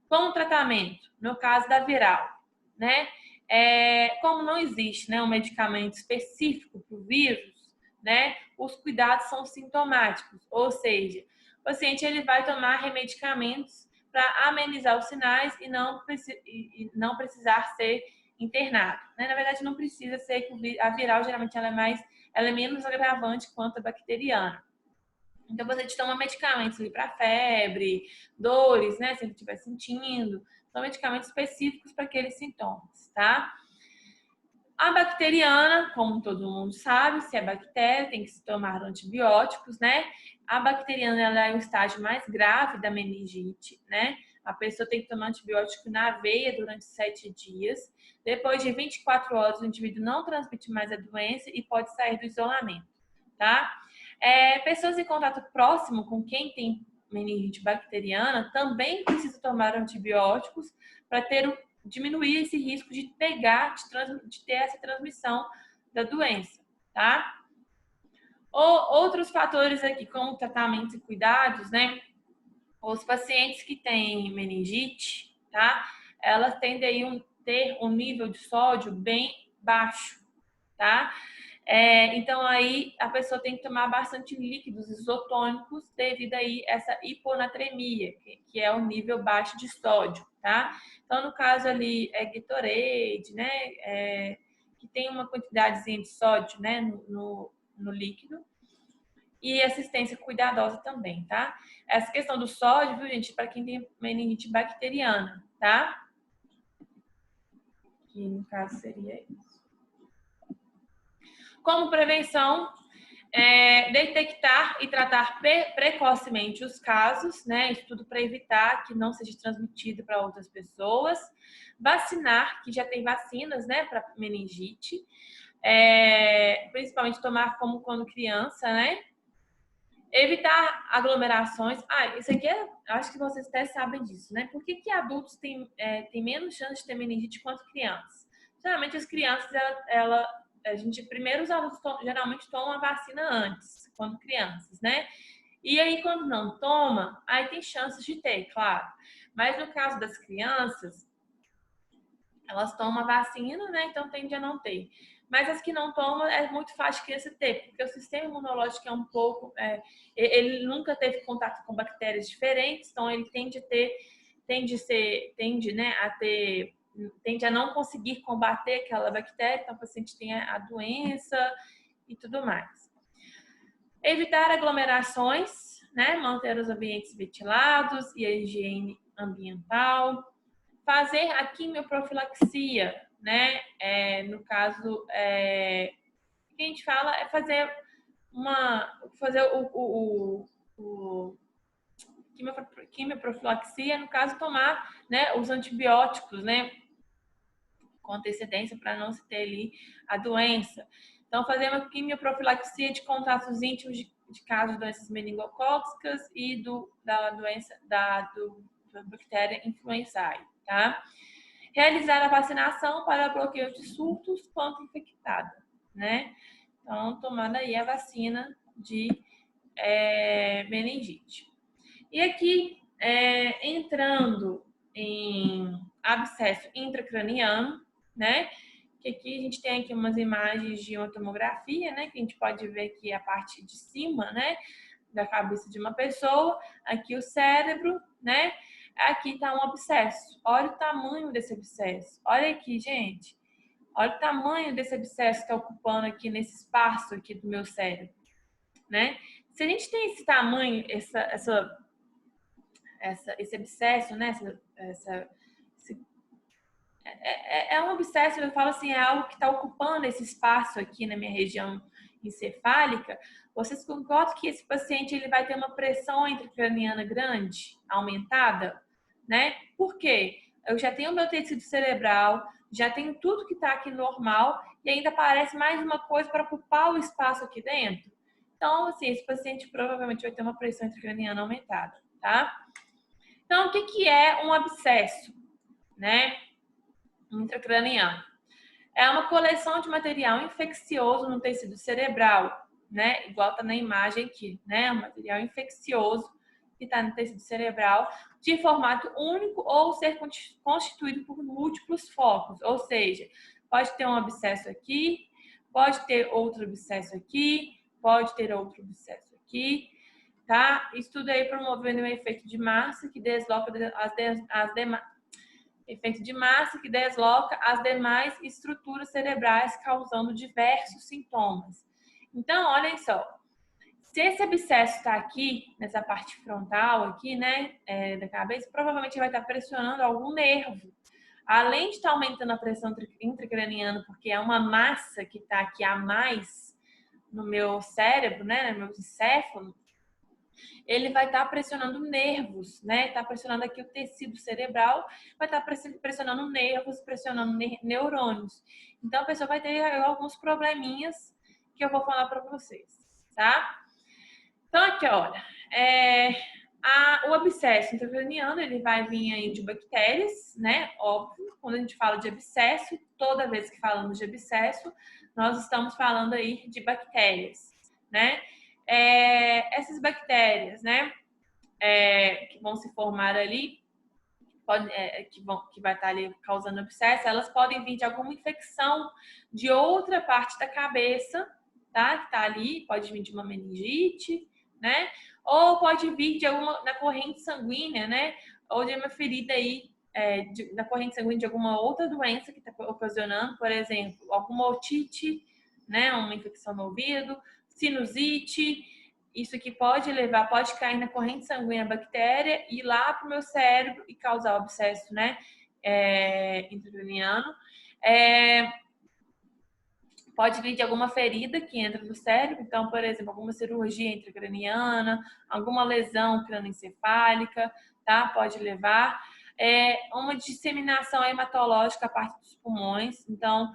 Com o tratamento, no caso da viral, né? Como não existe, né, um medicamento específico para o vírus, né? Os cuidados são sintomáticos, ou seja, o paciente ele vai tomar remedicamentos para amenizar os sinais e não precisar ser internado, né? Na verdade, não precisa ser, a viral geralmente ela é menos agravante quanto a bacteriana. Então, você toma medicamentos ali para febre, dores, né? Se ele estiver sentindo. São medicamentos específicos para aqueles sintomas, tá? A bacteriana, como todo mundo sabe, se é bactéria, tem que se tomar antibióticos, né? A bacteriana ela é o estágio mais grave da meningite, né? A pessoa tem que tomar antibiótico na veia durante 7 dias. Depois de 24 horas, o indivíduo não transmite mais a doença e pode sair do isolamento, tá? Pessoas em contato próximo com quem tem meningite bacteriana também precisam tomar antibióticos para diminuir esse risco de pegar, de ter essa transmissão da doença, tá? Outros fatores aqui, como tratamentos e cuidados, né? Os pacientes que têm meningite, tá? Elas tendem a ter um nível de sódio bem baixo, tá? Então, aí a pessoa tem que tomar bastante líquidos isotônicos devido aí essa hiponatremia, que é o nível baixo de sódio, tá? Então, no caso ali, Gatorade, né? Que tem uma quantidadezinha de sódio, né? No líquido. E assistência cuidadosa também, tá? Essa questão do sódio, viu, gente? Para quem tem meningite bacteriana, tá? Que no caso seria isso. Como prevenção, detectar e tratar precocemente os casos, né? Isso tudo para evitar que não seja transmitido para outras pessoas. Vacinar, que já tem vacinas, né? Para meningite. Principalmente tomar como quando criança, né? Evitar aglomerações. Isso aqui acho que vocês até sabem disso, né? Por que adultos têm menos chance de ter meningite quanto crianças? Geralmente as crianças, primeiro os adultos geralmente tomam a vacina antes, quando crianças, né? E aí quando não toma, aí tem chances de ter, claro. Mas no caso das crianças, elas tomam a vacina, né? Então tende a não ter. Mas as que não tomam, é muito fácil de criança ter, porque o sistema imunológico é um pouco... ele nunca teve contato com bactérias diferentes, então ele tende a não conseguir combater aquela bactéria, então o paciente tem a doença e tudo mais. Evitar aglomerações, né? Manter os ambientes ventilados e a higiene ambiental. Fazer a quimioprofilaxia, né? No caso, o que a gente fala é fazer quimioprofilaxia, no caso, tomar, né, os antibióticos, né? Com antecedência para não se ter ali a doença. Então, fazer uma quimioprofilaxia de contatos íntimos de casos de doenças meningocócicas e da doença da bactéria influenzae, tá? Realizar a vacinação para bloqueio de surtos quanto infectada, né? Então, tomando aí a vacina de meningite. E aqui, entrando em abscesso intracraniano, né? Que aqui a gente tem aqui umas imagens de uma tomografia, né? Que a gente pode ver aqui a parte de cima, né? Da cabeça de uma pessoa, aqui o cérebro, né? Aqui está um abscesso. Olha o tamanho desse abscesso. Olha aqui, gente. Olha o tamanho desse abscesso que está ocupando aqui nesse espaço aqui do meu cérebro, né? Se a gente tem esse tamanho, esse abscesso, né? É um abscesso, eu falo assim, é algo que está ocupando esse espaço aqui na minha região encefálica. Vocês concordam que esse paciente ele vai ter uma pressão intracraniana grande, aumentada, né? Por quê? Eu já tenho o meu tecido cerebral, já tenho tudo que está aqui normal e ainda aparece mais uma coisa para ocupar o espaço aqui dentro. Então, assim, esse paciente provavelmente vai ter uma pressão intracraniana aumentada, tá? Então, o que é um abscesso, né? Intracraniano. É uma coleção de material infeccioso no tecido cerebral, né? Igual tá na imagem aqui, né? Um material infeccioso que está no tecido cerebral de formato único ou ser constituído por múltiplos focos. Ou seja, pode ter um abscesso aqui, pode ter outro abscesso aqui, pode ter outro abscesso aqui, tá? Isso tudo aí promovendo um efeito de massa que desloca as demais efeito de massa que desloca as demais estruturas cerebrais, causando diversos sintomas. Então, olhem só, se esse abscesso está aqui, nessa parte frontal aqui, né, da cabeça, provavelmente vai estar pressionando algum nervo. Além de estar aumentando a pressão intracraniana, porque é uma massa que está aqui a mais no meu cérebro, né, no meu encéfalo, ele vai estar pressionando nervos, né? Está pressionando aqui o tecido cerebral, vai estar pressionando nervos, pressionando neurônios. Então, a pessoa vai ter alguns probleminhas que eu vou falar para vocês, tá? Então, aqui, olha, o abscesso intracraniano, ele vai vir aí de bactérias, né? Óbvio, quando a gente fala de abscesso, toda vez que falamos de abscesso, nós estamos falando aí de bactérias, né? Essas bactérias, né, que vão se formar ali, que vai estar ali causando abscesso, elas podem vir de alguma infecção de outra parte da cabeça, tá? Que tá ali, pode vir de uma meningite, né? Ou pode vir de da corrente sanguínea, né? Ou de uma ferida aí, da corrente sanguínea de alguma outra doença que está ocasionando, por exemplo, alguma otite, né? Uma infecção no ouvido, sinusite. Isso aqui pode cair na corrente sanguínea a bactéria, ir lá para o meu cérebro e causar o abscesso, né? Intracraniano. Pode vir de alguma ferida que entra no cérebro, então, por exemplo, alguma cirurgia intracraniana, alguma lesão crânioencefálica, tá? Pode levar. Uma disseminação hematológica a parte dos pulmões, então,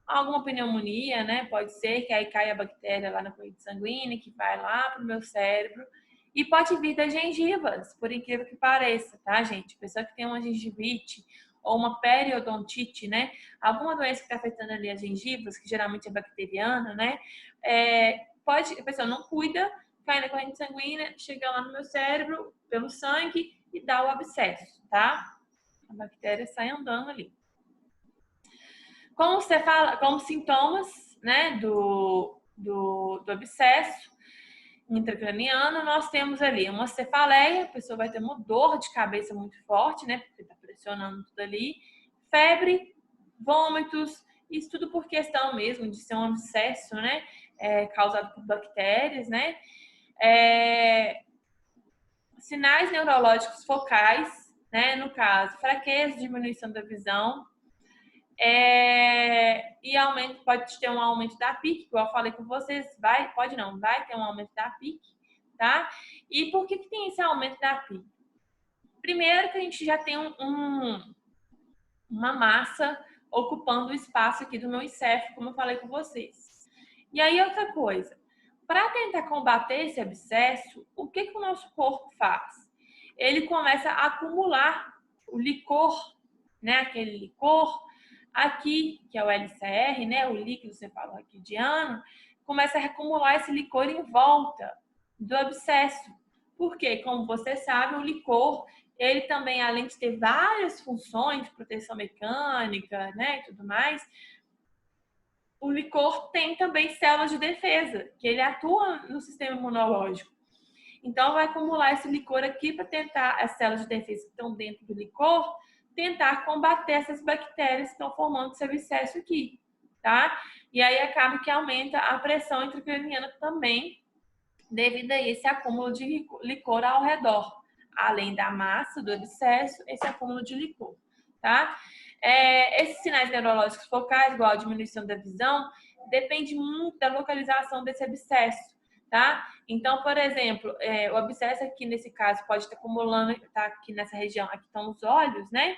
alguma pneumonia, né? Pode ser que aí caia a bactéria lá na corrente sanguínea, que vai lá para o meu cérebro. E pode vir das gengivas, por incrível que pareça, tá, gente? Pessoa que tem uma gengivite ou uma periodontite, né? Alguma doença que está afetando ali as gengivas, que geralmente é bacteriana, né? A pessoa não cuida, cai na corrente sanguínea, chega lá no meu cérebro, pelo sangue e dá o abscesso, tá? A bactéria sai andando ali. Como você fala, como sintomas, né, do abscesso intracraniano, nós temos ali uma cefaleia, a pessoa vai ter uma dor de cabeça muito forte, né, porque está pressionando tudo ali, febre, vômitos, isso tudo por questão mesmo de ser um abscesso, né, causado por bactérias, né, sinais neurológicos focais, né, no caso, fraqueza, diminuição da visão, e pode ter um aumento da PIC, igual eu falei com vocês, vai ter um aumento da PIC, tá? E por que tem esse aumento da PIC? Primeiro que a gente já tem uma massa ocupando o espaço aqui do meu encéfalo, como eu falei com vocês. E aí outra coisa, para tentar combater esse abscesso, o que o nosso corpo faz? Ele começa a acumular o licor né, aquele licor, aqui, que é o LCR, né, o líquido cefalorraquidiano, começa a acumular esse licor em volta do abscesso. Porque, como você sabe, o licor, ele também, além de ter várias funções de proteção mecânica, né, e tudo mais, o licor tem também células de defesa, que ele atua no sistema imunológico. Então, vai acumular esse licor aqui para tentar, as células de defesa que estão dentro do licor, tentar combater essas bactérias que estão formando esse abscesso aqui, tá? E aí acaba que aumenta a pressão intracraniana também, devido a esse acúmulo de licor ao redor. Além da massa do abscesso, esse acúmulo de licor, tá? Esses sinais neurológicos focais, igual a diminuição da visão, depende muito da localização desse abscesso, tá? Então, por exemplo, o abscesso aqui nesse caso pode estar acumulando, tá aqui nessa região, aqui estão os olhos, né?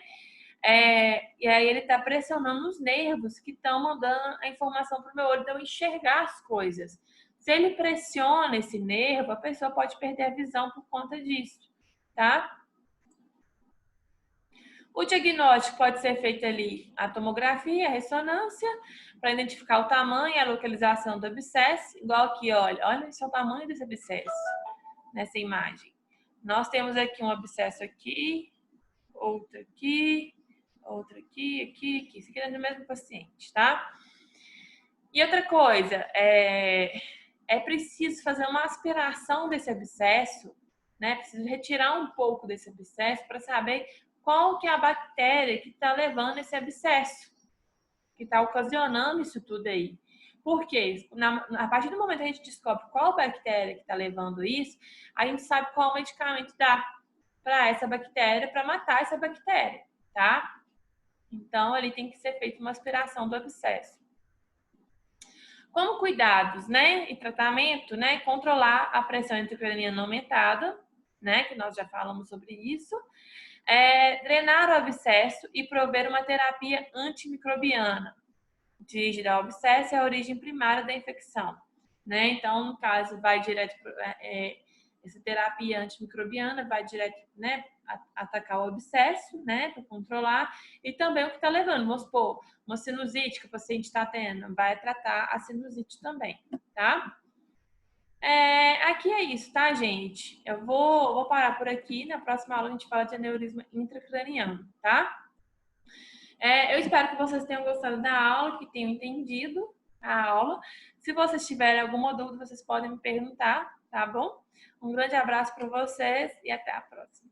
E aí ele está pressionando os nervos que estão mandando a informação para o meu olho, então enxergar as coisas. Se ele pressiona esse nervo, a pessoa pode perder a visão por conta disso, tá? O diagnóstico pode ser feito ali a tomografia, a ressonância, para identificar o tamanho e a localização do abscesso, igual aqui, olha esse é o tamanho desse abscesso nessa imagem. Nós temos aqui um abscesso aqui, outro aqui, outro aqui, aqui. Isso aqui é do mesmo paciente, tá? E outra coisa, é preciso fazer uma aspiração desse abscesso, né? Preciso retirar um pouco desse abscesso para saber qual que é a bactéria que está levando esse abscesso, que está ocasionando isso tudo aí. Porque a partir do momento que a gente descobre qual bactéria que está levando isso, a gente sabe qual medicamento dá para essa bactéria, para matar essa bactéria, tá? Então, ali tem que ser feita uma aspiração do abscesso. Como cuidados, né, e tratamento, né, controlar a pressão intracraniana aumentada, né, que nós já falamos sobre isso, drenar o abscesso e prover uma terapia antimicrobiana. Dirigida ao abscesso é a origem primária da infecção, né? Então, no caso, vai direto essa terapia antimicrobiana vai direto, né, atacar o abscesso, né, para controlar, e também o que está levando, vamos supor, uma sinusite que o paciente está tendo, vai tratar a sinusite também, tá? Aqui é isso, tá, gente? Eu vou parar por aqui, na próxima aula a gente fala de aneurisma intracraniano, tá? Eu espero que vocês tenham gostado da aula, que tenham entendido a aula. Se vocês tiverem alguma dúvida, vocês podem me perguntar, tá bom? Um grande abraço para vocês e até a próxima.